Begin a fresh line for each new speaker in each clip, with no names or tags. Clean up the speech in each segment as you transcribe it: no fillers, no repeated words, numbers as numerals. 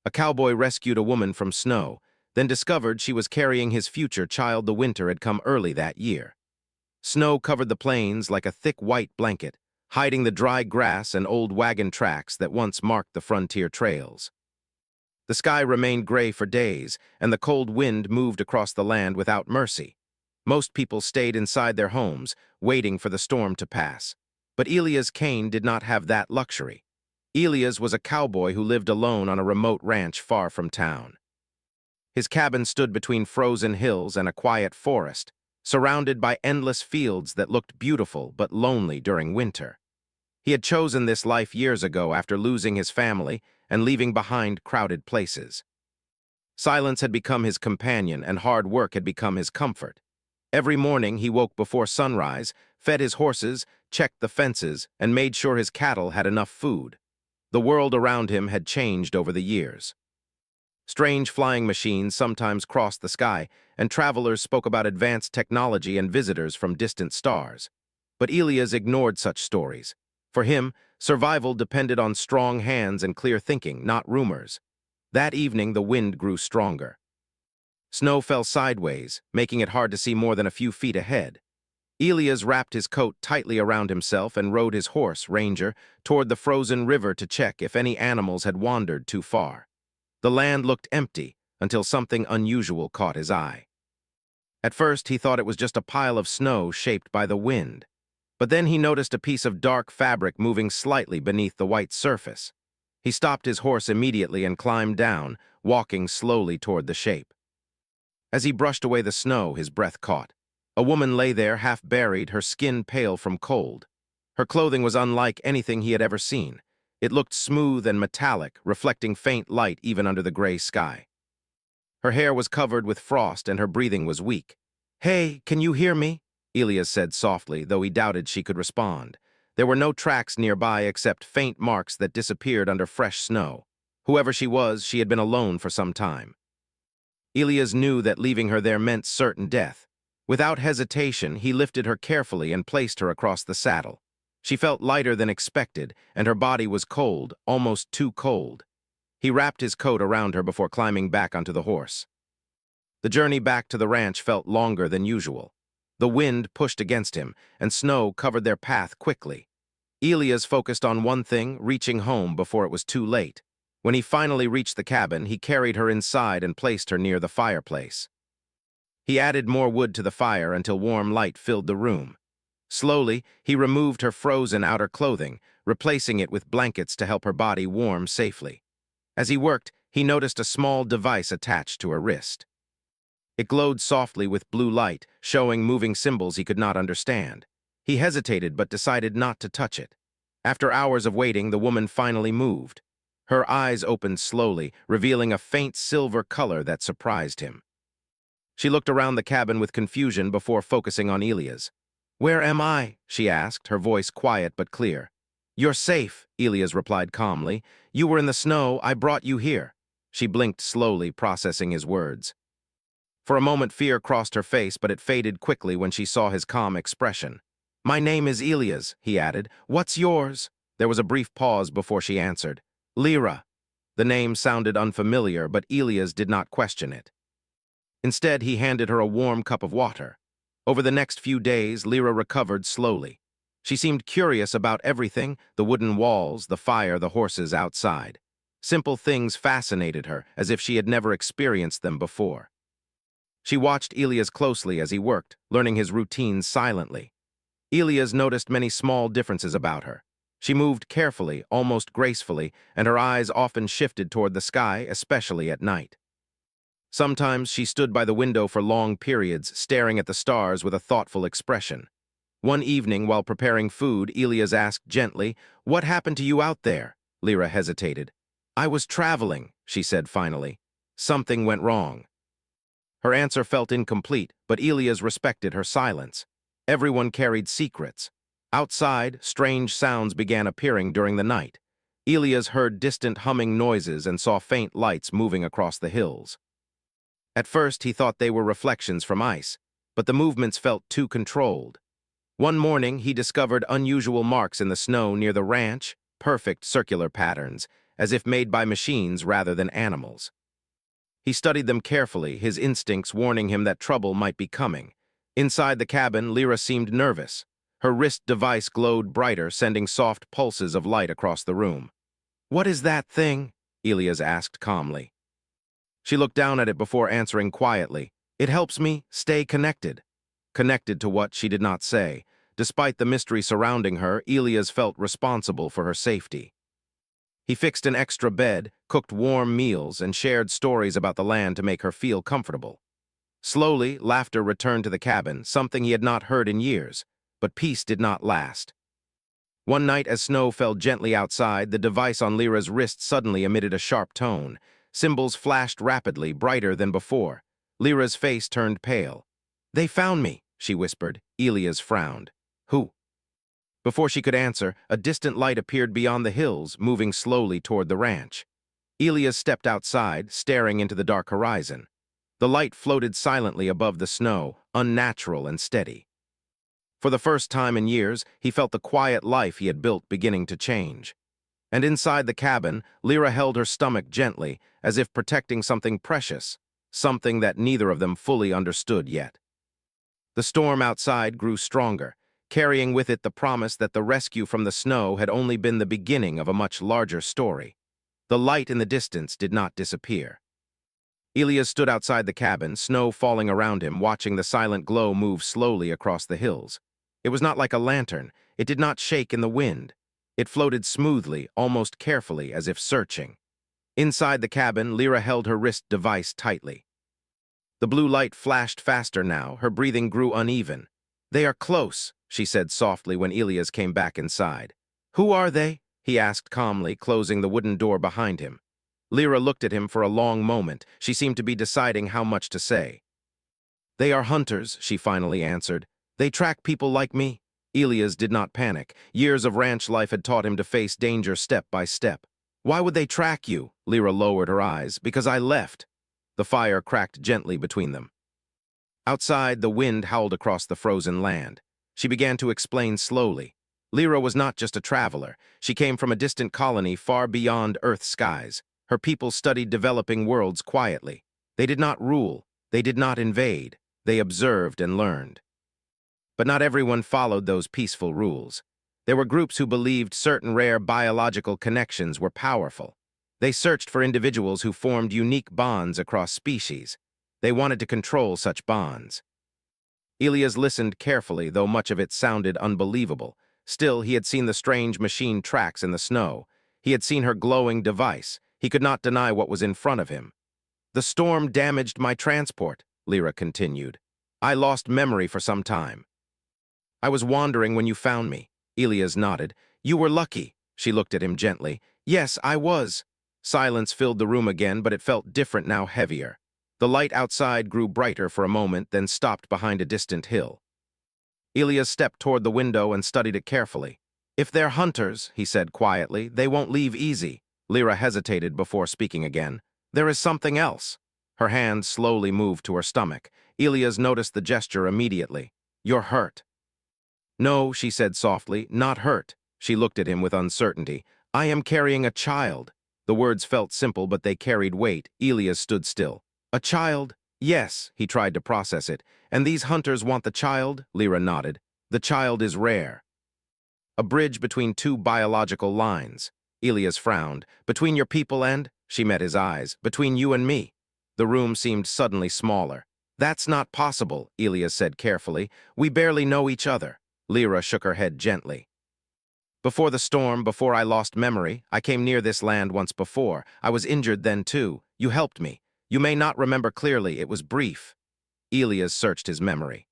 A cowboy rescued a woman from snow, then discovered she was carrying his future child. The winter had come early that year. Snow covered the plains like a thick white blanket, hiding the dry grass and old wagon tracks that once marked the frontier trails. The sky remained gray for days, and the cold wind moved across the land without mercy. Most people stayed inside their homes, waiting for the storm to pass. But Elias Kane did not have that luxury. Elias was a cowboy who lived alone on a remote ranch far from town. His cabin stood between frozen hills and a quiet forest, surrounded by endless fields that looked beautiful but lonely during winter. He had chosen this life years ago after losing his family and leaving behind crowded places. Silence had become his companion and hard work had become his comfort. Every morning he woke before sunrise, fed his horses, checked the fences, and made sure his cattle had enough food. The world around him had changed over the years. Strange flying machines sometimes crossed the sky, and travelers spoke about advanced technology and visitors from distant stars. But Elias ignored such stories. For him, survival depended on strong hands and clear thinking, not rumors. That evening, the wind grew stronger. Snow fell sideways, making it hard to see more than a few feet ahead. Elias wrapped his coat tightly around himself and rode his horse, Ranger, toward the frozen river to check if any animals had wandered too far. The land looked empty until something unusual caught his eye. At first, he thought it was just a pile of snow shaped by the wind. But then he noticed a piece of dark fabric moving slightly beneath the white surface. He stopped his horse immediately and climbed down, walking slowly toward the shape. As he brushed away the snow, his breath caught. A woman lay there, half buried, her skin pale from cold. Her clothing was unlike anything he had ever seen. It looked smooth and metallic, reflecting faint light even under the gray sky. Her hair was covered with frost and her breathing was weak. "Hey, can you hear me?" Elias said softly, though he doubted she could respond. There were no tracks nearby except faint marks that disappeared under fresh snow. Whoever she was, she had been alone for some time. Elias knew that leaving her there meant certain death. Without hesitation, he lifted her carefully and placed her across the saddle. She felt lighter than expected, and her body was cold, almost too cold. He wrapped his coat around her before climbing back onto the horse. The journey back to the ranch felt longer than usual. The wind pushed against him, and snow covered their path quickly. Elias focused on one thing, reaching home before it was too late. When he finally reached the cabin, he carried her inside and placed her near the fireplace. He added more wood to the fire until warm light filled the room. Slowly, he removed her frozen outer clothing, replacing it with blankets to help her body warm safely. As he worked, he noticed a small device attached to her wrist. It glowed softly with blue light, showing moving symbols he could not understand. He hesitated but decided not to touch it. After hours of waiting, the woman finally moved. Her eyes opened slowly, revealing a faint silver color that surprised him. She looked around the cabin with confusion before focusing on Elias. "Where am I?" she asked, her voice quiet but clear. "You're safe," Elias replied calmly. "You were in the snow. I brought you here." She blinked slowly, processing his words. For a moment, fear crossed her face, but it faded quickly when she saw his calm expression. "My name is Elias," he added. "What's yours?" There was a brief pause before she answered. "Lyra." The name sounded unfamiliar, but Elias did not question it. Instead, he handed her a warm cup of water. Over the next few days, Lyra recovered slowly. She seemed curious about everything, the wooden walls, the fire, the horses outside. Simple things fascinated her, as if she had never experienced them before. She watched Elias closely as he worked, learning his routines silently. Elias noticed many small differences about her. She moved carefully, almost gracefully, and her eyes often shifted toward the sky, especially at night. Sometimes she stood by the window for long periods, staring at the stars with a thoughtful expression. One evening, while preparing food, Elias asked gently, "What happened to you out there?" Lyra hesitated. "I was traveling," she said finally. "Something went wrong." Her answer felt incomplete, but Elias respected her silence. Everyone carried secrets. Outside, strange sounds began appearing during the night. Elias heard distant humming noises and saw faint lights moving across the hills. At first, he thought they were reflections from ice, but the movements felt too controlled. One morning, he discovered unusual marks in the snow near the ranch, perfect circular patterns, as if made by machines rather than animals. He studied them carefully, his instincts warning him that trouble might be coming. Inside the cabin, Lyra seemed nervous. Her wrist device glowed brighter, sending soft pulses of light across the room. "What is that thing?" Elias asked calmly. She looked down at it before answering quietly. "It helps me stay connected." Connected to what, she did not say. Despite the mystery surrounding her, Elias felt responsible for her safety. He fixed an extra bed, cooked warm meals, and shared stories about the land to make her feel comfortable. Slowly, laughter returned to the cabin, something he had not heard in years, but peace did not last. One night, as snow fell gently outside, the device on Lyra's wrist suddenly emitted a sharp tone. Symbols flashed rapidly, brighter than before. Lyra's face turned pale. "They found me," she whispered. Elias frowned. "Who?" Before she could answer, a distant light appeared beyond the hills, moving slowly toward the ranch. Elias stepped outside, staring into the dark horizon. The light floated silently above the snow, unnatural and steady. For the first time in years, he felt the quiet life he had built beginning to change. And inside the cabin, Lyra held her stomach gently, as if protecting something precious, something that neither of them fully understood yet. The storm outside grew stronger, carrying with it the promise that the rescue from the snow had only been the beginning of a much larger story. The light in the distance did not disappear. Elias stood outside the cabin, snow falling around him, watching the silent glow move slowly across the hills. It was not like a lantern. It did not shake in the wind. It floated smoothly, almost carefully, as if searching. Inside the cabin, Lyra held her wrist device tightly. The blue light flashed faster now, her breathing grew uneven. "They are close," she said softly when Elias came back inside. "Who are they?" he asked calmly, closing the wooden door behind him. Lyra looked at him for a long moment. She seemed to be deciding how much to say. "They are hunters," she finally answered. "They track people like me." Elias did not panic. Years of ranch life had taught him to face danger step by step. "Why would they track you?" Lyra lowered her eyes. "Because I left." The fire cracked gently between them. Outside, the wind howled across the frozen land. She began to explain slowly. Lyra was not just a traveler. She came from a distant colony far beyond Earth's skies. Her people studied developing worlds quietly. They did not rule. They did not invade. They observed and learned. But not everyone followed those peaceful rules. There were groups who believed certain rare biological connections were powerful. They searched for individuals who formed unique bonds across species. They wanted to control such bonds. Elias listened carefully, though much of it sounded unbelievable. Still, he had seen the strange machine tracks in the snow. He had seen her glowing device. He could not deny what was in front of him. "The storm damaged my transport," Lyra continued. "I lost memory for some time. I was wandering when you found me." Elias nodded. "You were lucky." She looked at him gently. "Yes, I was." Silence filled the room again, but it felt different now, heavier. The light outside grew brighter for a moment, then stopped behind a distant hill. Elias stepped toward the window and studied it carefully. "If they're hunters," he said quietly, "they won't leave easy." Lyra hesitated before speaking again. "There is something else." Her hand slowly moved to her stomach. Elias noticed the gesture immediately. "You're hurt." "No," she said softly, "not hurt." She looked at him with uncertainty. "I am carrying a child." The words felt simple, but they carried weight. Elias stood still. "A child?" "Yes," he tried to process it. "And these hunters want the child?" Lyra nodded. "The child is rare." "A bridge between two biological lines." Elias frowned. "Between your people and—" She met his eyes. "Between you and me." The room seemed suddenly smaller. "That's not possible," Elias said carefully. "We barely know each other." Lyra shook her head gently. "Before the storm, before I lost memory, I came near this land once before. I was injured then too. You helped me. You may not remember clearly. It was brief." Elias searched his memory.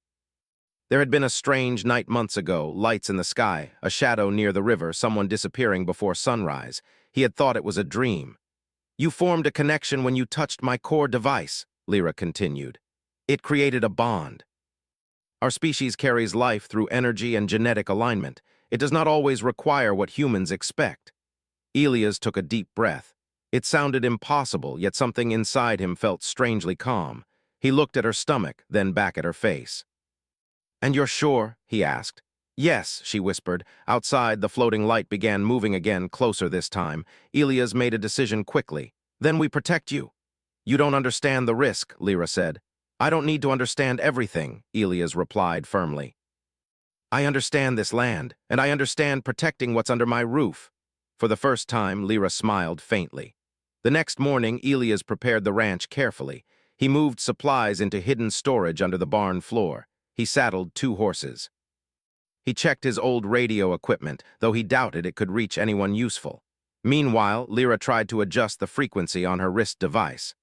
There had been a strange night months ago, lights in the sky, a shadow near the river, someone disappearing before sunrise. He had thought it was a dream. "You formed a connection when you touched my core device," Lyra continued. "It created a bond. Our species carries life through energy and genetic alignment. It does not always require what humans expect." Elias took a deep breath. It sounded impossible, yet something inside him felt strangely calm. He looked at her stomach, then back at her face. "And you're sure?" he asked. Yes, she whispered. Outside, the floating light began moving again, closer this time. Elias made a decision quickly. Then we protect you. You don't understand the risk, Lyra said. I don't need to understand everything, Elias replied firmly. I understand this land, and I understand protecting what's under my roof. For the first time, Lyra smiled faintly. The next morning, Elias prepared the ranch carefully. He moved supplies into hidden storage under the barn floor. He saddled 2 horses. He checked his old radio equipment, though he doubted it could reach anyone useful. Meanwhile, Lyra tried to adjust the frequency on her wrist device.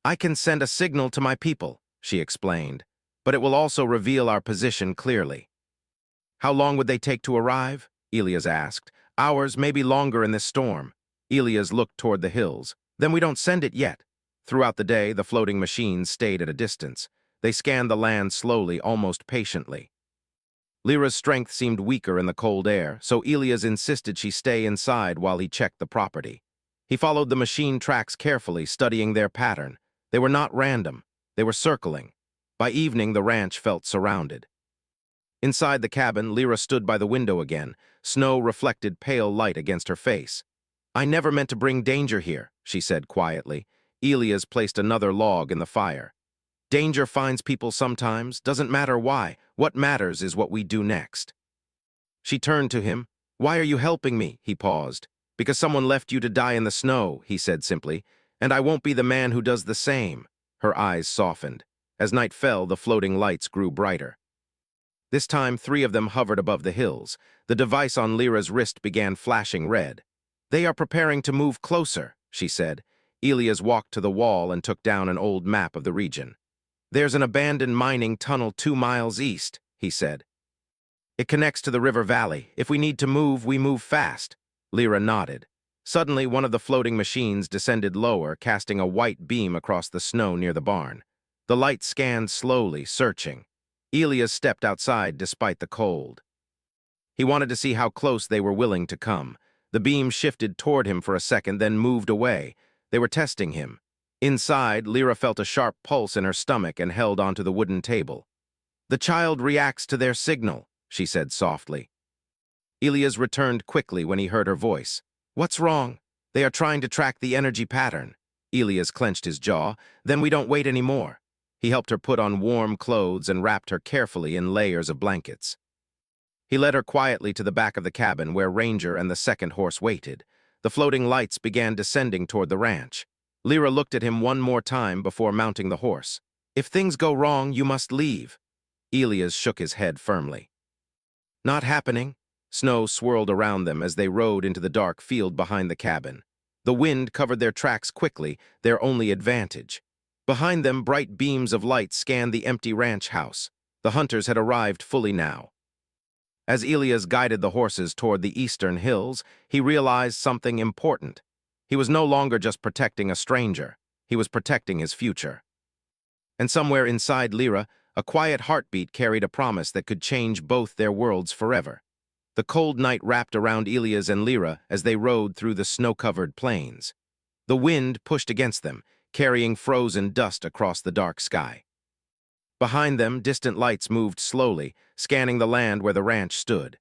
I can send a signal to my people, she explained, but it will also reveal our position clearly. How long would they take to arrive? Elias asked. Hours, maybe longer in this storm. Elias looked toward the hills. Then we don't send it yet. Throughout the day, the floating machines stayed at a distance. They scanned the land slowly, almost patiently. Lyra's strength seemed weaker in the cold air, so Elias insisted she stay inside while he checked the property. He followed the machine tracks carefully, studying their pattern. They were not random. They were circling. By evening, the ranch felt surrounded. Inside the cabin, Lyra stood by the window again. Snow reflected pale light against her face. I never meant to bring danger here, she said quietly. Elias placed another log in the fire. Danger finds people sometimes, doesn't matter why. What matters is what we do next. She turned to him. Why are you helping me? He paused. Because someone left you to die in the snow, he said simply. And I won't be the man who does the same. Her eyes softened. As night fell, the floating lights grew brighter. This time, 3 of them hovered above the hills. The device on Lyra's wrist began flashing red. They are preparing to move closer, she said. Elias walked to the wall and took down an old map of the region. There's an abandoned mining tunnel 2 miles east, he said. It connects to the river valley. If we need to move, we move fast. Lyra nodded. Suddenly, one of the floating machines descended lower, casting a white beam across the snow near the barn. The light scanned slowly, searching. Elias stepped outside despite the cold. He wanted to see how close they were willing to come. The beam shifted toward him for a second, then moved away. They were testing him. Inside, Lyra felt a sharp pulse in her stomach and held onto the wooden table. The child reacts to their signal, she said softly. Elias returned quickly when he heard her voice. What's wrong? They are trying to track the energy pattern. Elias clenched his jaw. Then we don't wait anymore. He helped her put on warm clothes and wrapped her carefully in layers of blankets. He led her quietly to the back of the cabin where Ranger and the second horse waited. The floating lights began descending toward the ranch. Lyra looked at him one more time before mounting the horse. If things go wrong, you must leave. Elias shook his head firmly. Not happening. Snow swirled around them as they rode into the dark field behind the cabin. The wind covered their tracks quickly, their only advantage. Behind them, bright beams of light scanned the empty ranch house. The hunters had arrived fully now. As Elias guided the horses toward the eastern hills, he realized something important. He was no longer just protecting a stranger. He was protecting his future. And somewhere inside Lyra, a quiet heartbeat carried a promise that could change both their worlds forever. The cold night wrapped around Elias and Lyra as they rode through the snow-covered plains. The wind pushed against them, carrying frozen dust across the dark sky. Behind them, distant lights moved slowly, scanning the land where the ranch stood.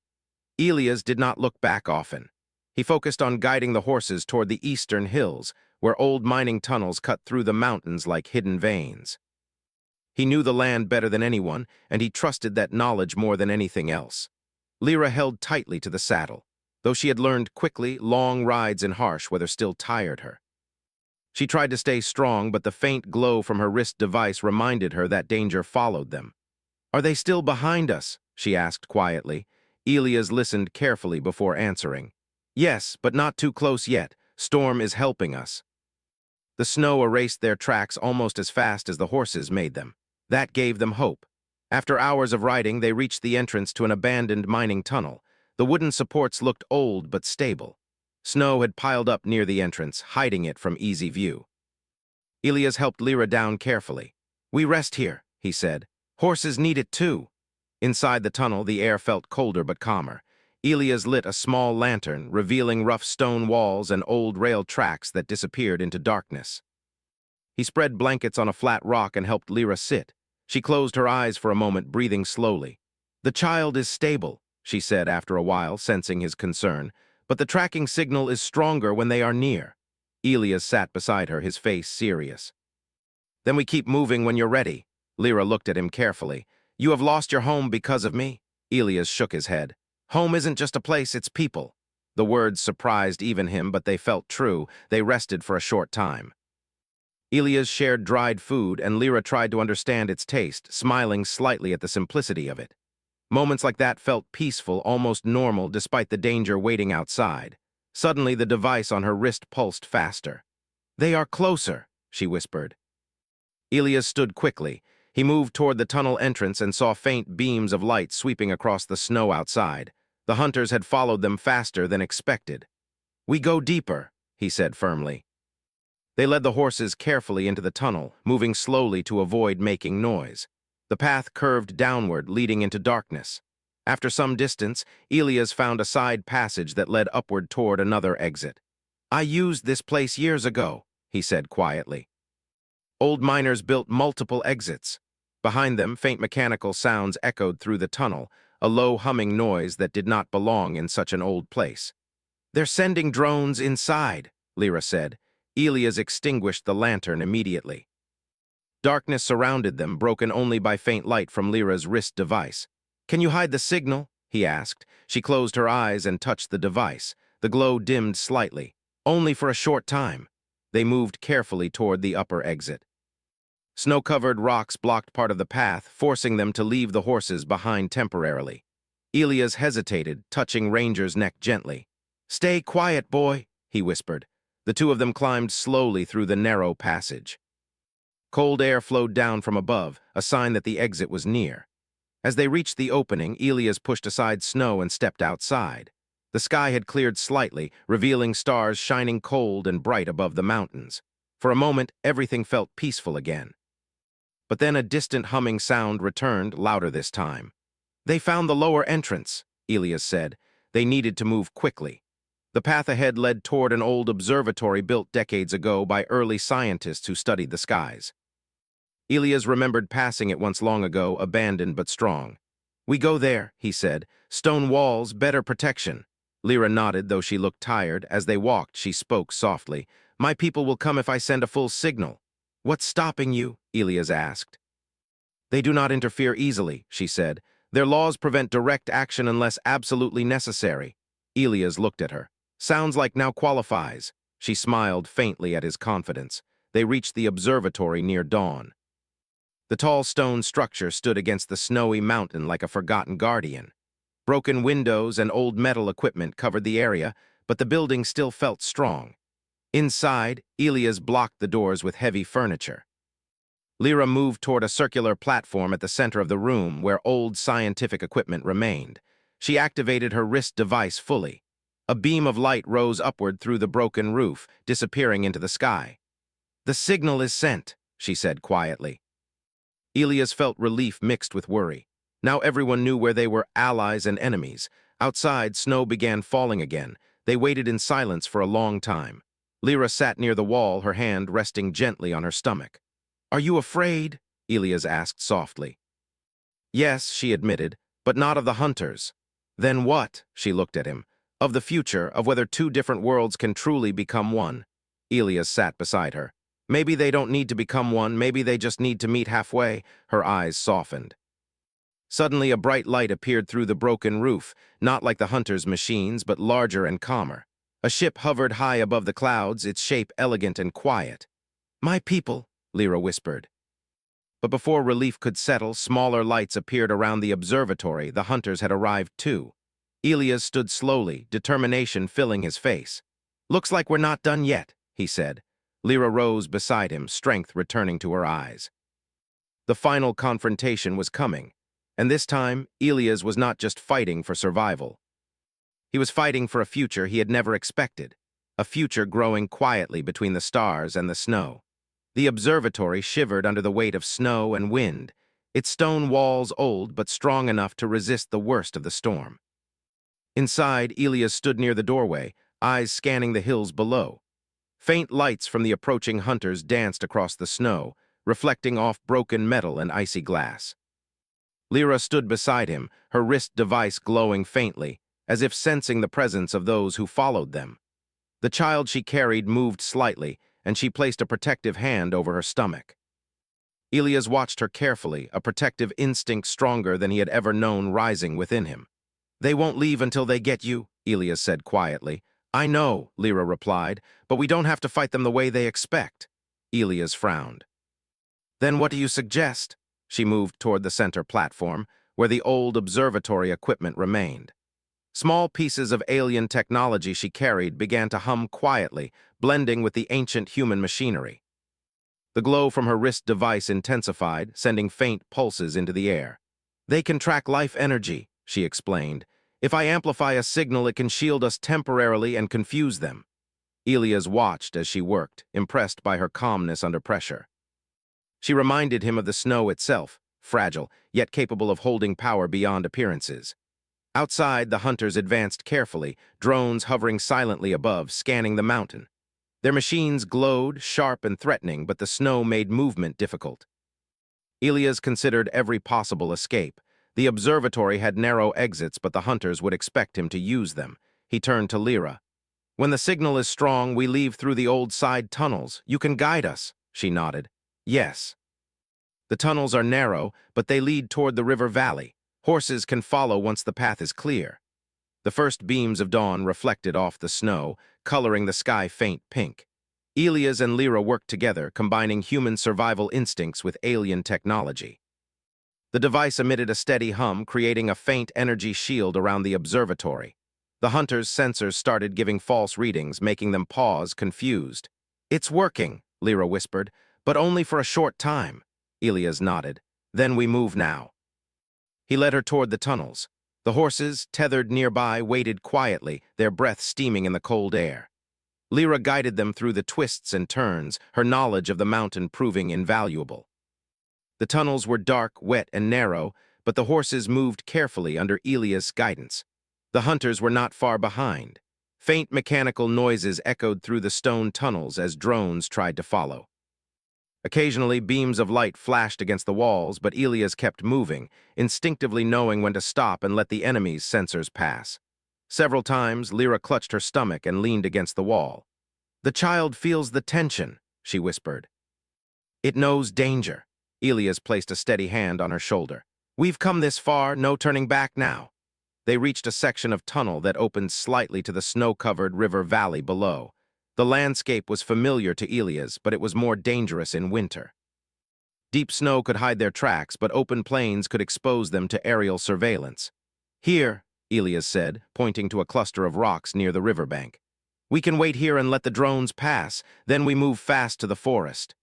Elias did not look back often. He focused on guiding the horses toward the eastern hills, where old mining tunnels cut through the mountains like hidden veins. He knew the land better than anyone, and he trusted that knowledge more than anything else. Lyra held tightly to the saddle. Though she had learned quickly, long rides in harsh weather still tired her. She tried to stay strong, but the faint glow from her wrist device reminded her that danger followed them. Are they still behind us? She asked quietly. Elias listened carefully before answering. Yes, but not too close yet. Storm is helping us. The snow erased their tracks almost as fast as the horses made them. That gave them hope. After hours of riding, they reached the entrance to an abandoned mining tunnel. The wooden supports looked old but stable. Snow had piled up near the entrance, hiding it from easy view. Elias helped Lyra down carefully. We rest here, he said. Horses need it too. Inside the tunnel, the air felt colder but calmer. Elias lit a small lantern, revealing rough stone walls and old rail tracks that disappeared into darkness. He spread blankets on a flat rock and helped Lyra sit. She closed her eyes for a moment, breathing slowly. The child is stable, she said after a while, sensing his concern, but the tracking signal is stronger when they are near. Elias sat beside her, his face serious. Then we keep moving when you're ready. Lyra looked at him carefully. You have lost your home because of me? Elias shook his head. Home isn't just a place, it's people. The words surprised even him, but they felt true. They rested for a short time. Elias shared dried food, and Lyra tried to understand its taste, smiling slightly at the simplicity of it. Moments like that felt peaceful, almost normal, despite the danger waiting outside. Suddenly, the device on her wrist pulsed faster. They are closer, she whispered. Elias stood quickly. He moved toward the tunnel entrance and saw faint beams of light sweeping across the snow outside. The hunters had followed them faster than expected. We go deeper, he said firmly. They led the horses carefully into the tunnel, moving slowly to avoid making noise. The path curved downward, leading into darkness. After some distance, Elias found a side passage that led upward toward another exit. I used this place years ago, he said quietly. Old miners built multiple exits. Behind them, faint mechanical sounds echoed through the tunnel, a low humming noise that did not belong in such an old place. They're sending drones inside, Lyra said. Elias extinguished the lantern immediately. Darkness surrounded them, broken only by faint light from Lyra's wrist device. Can you hide the signal? He asked. She closed her eyes and touched the device. The glow dimmed slightly. Only for a short time. They moved carefully toward the upper exit. Snow-covered rocks blocked part of the path, forcing them to leave the horses behind temporarily. Elias hesitated, touching Ranger's neck gently. Stay quiet, boy, he whispered. The two of them climbed slowly through the narrow passage. Cold air flowed down from above, a sign that the exit was near. As they reached the opening, Elias pushed aside Snow and stepped outside. The sky had cleared slightly, revealing stars shining cold and bright above the mountains. For a moment, everything felt peaceful again. But then a distant humming sound returned, louder this time. They found the lower entrance, Elias said. They needed to move quickly. The path ahead led toward an old observatory built decades ago by early scientists who studied the skies. Elias remembered passing it once long ago, abandoned but strong. We go there, he said. Stone walls, better protection. Lyra nodded, though she looked tired. As they walked, she spoke softly. My people will come if I send a full signal. What's stopping you? Elias asked. They do not interfere easily, she said. Their laws prevent direct action unless absolutely necessary. Elias looked at her. Sounds like now qualifies. She smiled faintly at his confidence. They reached the observatory near dawn. The tall stone structure stood against the snowy mountain like a forgotten guardian. Broken windows and old metal equipment covered the area, but the building still felt strong. Inside, Elias blocked the doors with heavy furniture. Lyra moved toward a circular platform at the center of the room where old scientific equipment remained. She activated her wrist device fully. A beam of light rose upward through the broken roof, disappearing into the sky. The signal is sent, she said quietly. Elias felt relief mixed with worry. Now everyone knew where they were, allies and enemies. Outside, snow began falling again. They waited in silence for a long time. Lyra sat near the wall, her hand resting gently on her stomach. Are you afraid? Elias asked softly. Yes, she admitted, but not of the hunters. Then what? She looked at him. Of the future, of whether two different worlds can truly become one. Elias sat beside her. Maybe they don't need to become one, maybe they just need to meet halfway. Her eyes softened. Suddenly a bright light appeared through the broken roof, not like the hunters' machines, but larger and calmer. A ship hovered high above the clouds, its shape elegant and quiet. My people, Lyra whispered. But before relief could settle, smaller lights appeared around the observatory. The hunters had arrived too. Elias stood slowly, determination filling his face. Looks like we're not done yet, he said. Lyra rose beside him, strength returning to her eyes. The final confrontation was coming, and this time, Elias was not just fighting for survival. He was fighting for a future he had never expected, a future growing quietly between the stars and the snow. The observatory shivered under the weight of snow and wind, its stone walls old but strong enough to resist the worst of the storm. Inside, Elias stood near the doorway, eyes scanning the hills below. Faint lights from the approaching hunters danced across the snow, reflecting off broken metal and icy glass. Lyra stood beside him, her wrist device glowing faintly, as if sensing the presence of those who followed them. The child she carried moved slightly, and she placed a protective hand over her stomach. Elias watched her carefully, a protective instinct stronger than he had ever known rising within him. "They won't leave until they get you," Elias said quietly. "I know," Lyra replied, "but we don't have to fight them the way they expect." Elias frowned. "Then what do you suggest?" She moved toward the center platform, where the old observatory equipment remained. Small pieces of alien technology she carried began to hum quietly, blending with the ancient human machinery. The glow from her wrist device intensified, sending faint pulses into the air. "They can track life energy," she explained. "If I amplify a signal, it can shield us temporarily and confuse them." Elias watched as she worked, impressed by her calmness under pressure. She reminded him of the snow itself, fragile, yet capable of holding power beyond appearances. Outside, the hunters advanced carefully, drones hovering silently above, scanning the mountain. Their machines glowed, sharp and threatening, but the snow made movement difficult. Elias considered every possible escape. The observatory had narrow exits, but the hunters would expect him to use them. He turned to Lyra. "When the signal is strong, we leave through the old side tunnels. You can guide us," she nodded. "Yes." "The tunnels are narrow, but they lead toward the river valley. Horses can follow once the path is clear." The first beams of dawn reflected off the snow, coloring the sky faint pink. Elias and Lyra worked together, combining human survival instincts with alien technology. The device emitted a steady hum, creating a faint energy shield around the observatory. The hunters' sensors started giving false readings, making them pause, confused. "It's working," Lyra whispered, "but only for a short time." Elias nodded. "Then we move now." He led her toward the tunnels. The horses, tethered nearby, waited quietly, their breath steaming in the cold air. Lyra guided them through the twists and turns, her knowledge of the mountain proving invaluable. The tunnels were dark, wet, and narrow, but the horses moved carefully under Elias' guidance. The hunters were not far behind. Faint mechanical noises echoed through the stone tunnels as drones tried to follow. Occasionally, beams of light flashed against the walls, but Elias kept moving, instinctively knowing when to stop and let the enemy's sensors pass. Several times, Lyra clutched her stomach and leaned against the wall. "The child feels the tension," she whispered. "It knows danger." Elias placed a steady hand on her shoulder. "We've come this far, no turning back now." They reached a section of tunnel that opened slightly to the snow-covered river valley below. The landscape was familiar to Elias, but it was more dangerous in winter. Deep snow could hide their tracks, but open plains could expose them to aerial surveillance. "Here," Elias said, pointing to a cluster of rocks near the riverbank. "We can wait here and let the drones pass, then we move fast to the forest."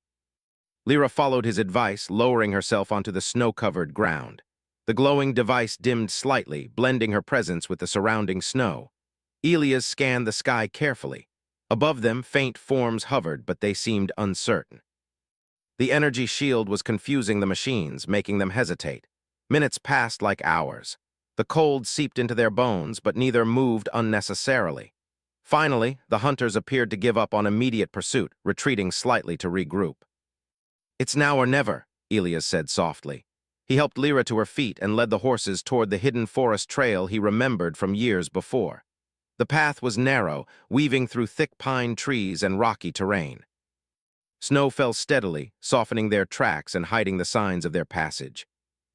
Lyra followed his advice, lowering herself onto the snow-covered ground. The glowing device dimmed slightly, blending her presence with the surrounding snow. Elias scanned the sky carefully. Above them, faint forms hovered, but they seemed uncertain. The energy shield was confusing the machines, making them hesitate. Minutes passed like hours. The cold seeped into their bones, but neither moved unnecessarily. Finally, the hunters appeared to give up on immediate pursuit, retreating slightly to regroup. "It's now or never," Elias said softly. He helped Lyra to her feet and led the horses toward the hidden forest trail he remembered from years before. The path was narrow, weaving through thick pine trees and rocky terrain. Snow fell steadily, softening their tracks and hiding the signs of their passage.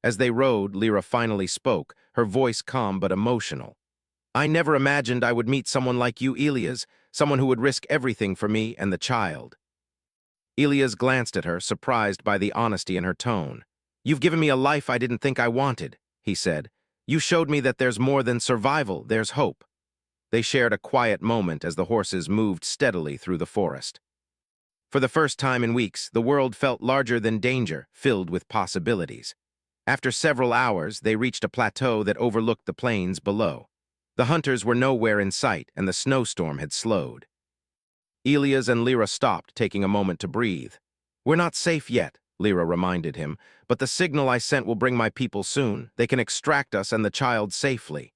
As they rode, Lyra finally spoke, her voice calm but emotional. "I never imagined I would meet someone like you, Elias, someone who would risk everything for me and the child." Elias glanced at her, surprised by the honesty in her tone. "You've given me a life I didn't think I wanted," he said. "You showed me that there's more than survival, there's hope." They shared a quiet moment as the horses moved steadily through the forest. For the first time in weeks, the world felt larger than danger, filled with possibilities. After several hours, they reached a plateau that overlooked the plains below. The hunters were nowhere in sight, and the snowstorm had slowed. Elias and Lyra stopped, taking a moment to breathe. "We're not safe yet," Lyra reminded him, "but the signal I sent will bring my people soon. They can extract us and the child safely."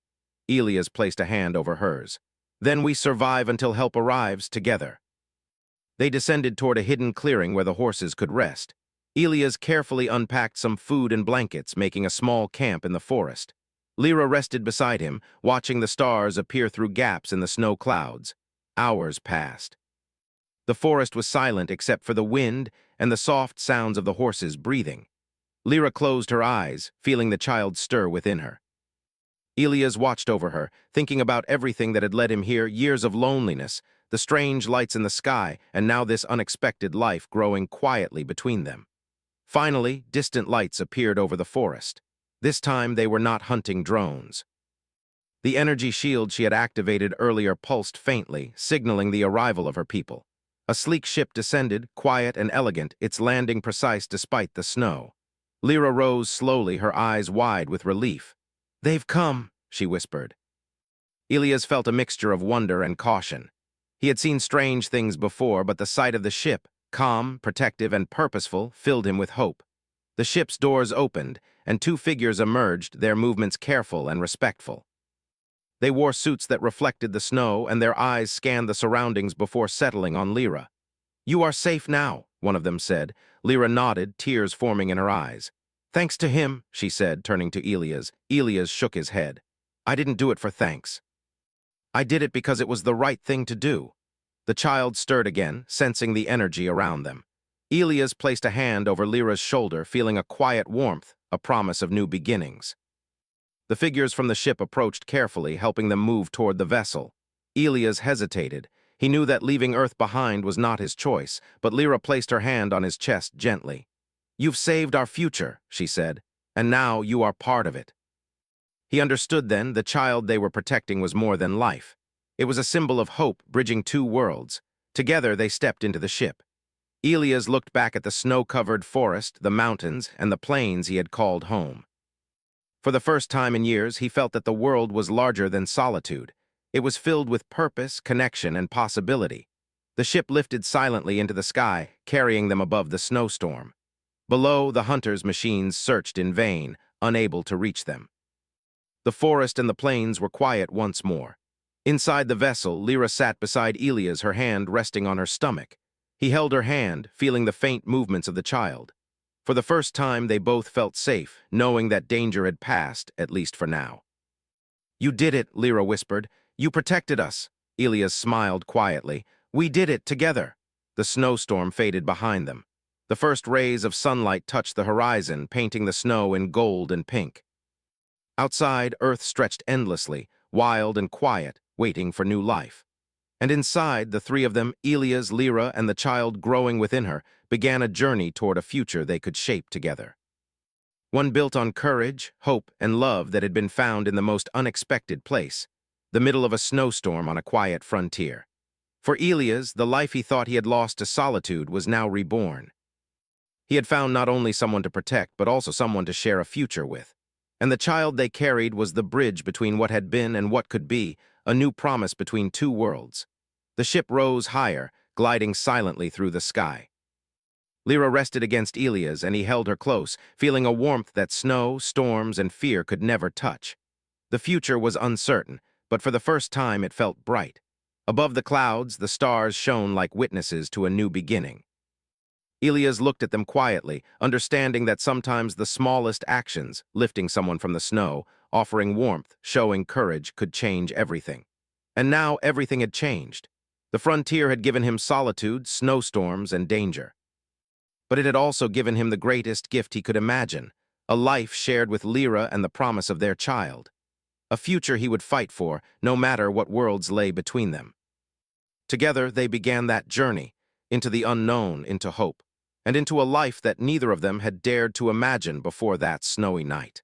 Elias placed a hand over hers. "Then we survive until help arrives together." They descended toward a hidden clearing where the horses could rest. Elias carefully unpacked some food and blankets, making a small camp in the forest. Lyra rested beside him, watching the stars appear through gaps in the snow clouds. Hours passed. The forest was silent except for the wind and the soft sounds of the horses breathing. Lyra closed her eyes, feeling the child stir within her. Elias watched over her, thinking about everything that had led him here, years of loneliness, the strange lights in the sky, and now this unexpected life growing quietly between them. Finally, distant lights appeared over the forest. This time they were not hunting drones. The energy shield she had activated earlier pulsed faintly, signaling the arrival of her people. A sleek ship descended, quiet and elegant, its landing precise despite the snow. Lyra rose slowly, her eyes wide with relief. "They've come," she whispered. Elias felt a mixture of wonder and caution. He had seen strange things before, but the sight of the ship, calm, protective, and purposeful, filled him with hope. The ship's doors opened, and two figures emerged, their movements careful and respectful. They wore suits that reflected the snow, and their eyes scanned the surroundings before settling on Lyra. "You are safe now," one of them said. Lyra nodded, tears forming in her eyes. "Thanks to him," she said, turning to Elias. Elias shook his head. "I didn't do it for thanks. I did it because it was the right thing to do." The child stirred again, sensing the energy around them. Elias placed a hand over Lyra's shoulder, feeling a quiet warmth, a promise of new beginnings. The figures from the ship approached carefully, helping them move toward the vessel. Elias hesitated. He knew that leaving Earth behind was not his choice, but Lyra placed her hand on his chest gently. "You've saved our future," she said, "and now you are part of it." He understood then the child they were protecting was more than life. It was a symbol of hope, bridging two worlds. Together they stepped into the ship. Elias looked back at the snow-covered forest, the mountains, and the plains he had called home. For the first time in years, he felt that the world was larger than solitude. It was filled with purpose, connection, and possibility. The ship lifted silently into the sky, carrying them above the snowstorm. Below, the hunters' machines searched in vain, unable to reach them. The forest and the plains were quiet once more. Inside the vessel, Lyra sat beside Elias, her hand resting on her stomach. He held her hand, feeling the faint movements of the child. For the first time, they both felt safe, knowing that danger had passed, at least for now. "You did it," Lyra whispered. "You protected us." Elias smiled quietly. "We did it together." The snowstorm faded behind them. The first rays of sunlight touched the horizon, painting the snow in gold and pink. Outside, Earth stretched endlessly, wild and quiet, waiting for new life. And inside, the three of them, Elias, Lyra, and the child growing within her, began a journey toward a future they could shape together. One built on courage, hope, and love that had been found in the most unexpected place, the middle of a snowstorm on a quiet frontier. For Elias, the life he thought he had lost to solitude was now reborn. He had found not only someone to protect, but also someone to share a future with. And the child they carried was the bridge between what had been and what could be, a new promise between two worlds. The ship rose higher, gliding silently through the sky. Lyra rested against Elias, and he held her close, feeling a warmth that snow, storms, and fear could never touch. The future was uncertain, but for the first time it felt bright. Above the clouds, the stars shone like witnesses to a new beginning. Elias looked at them quietly, understanding that sometimes the smallest actions, lifting someone from the snow, offering warmth, showing courage, could change everything. And now everything had changed. The frontier had given him solitude, snowstorms, and danger. But it had also given him the greatest gift he could imagine, a life shared with Lyra and the promise of their child. A future he would fight for, no matter what worlds lay between them. Together they began that journey, into the unknown, into hope, and into a life that neither of them had dared to imagine before that snowy night.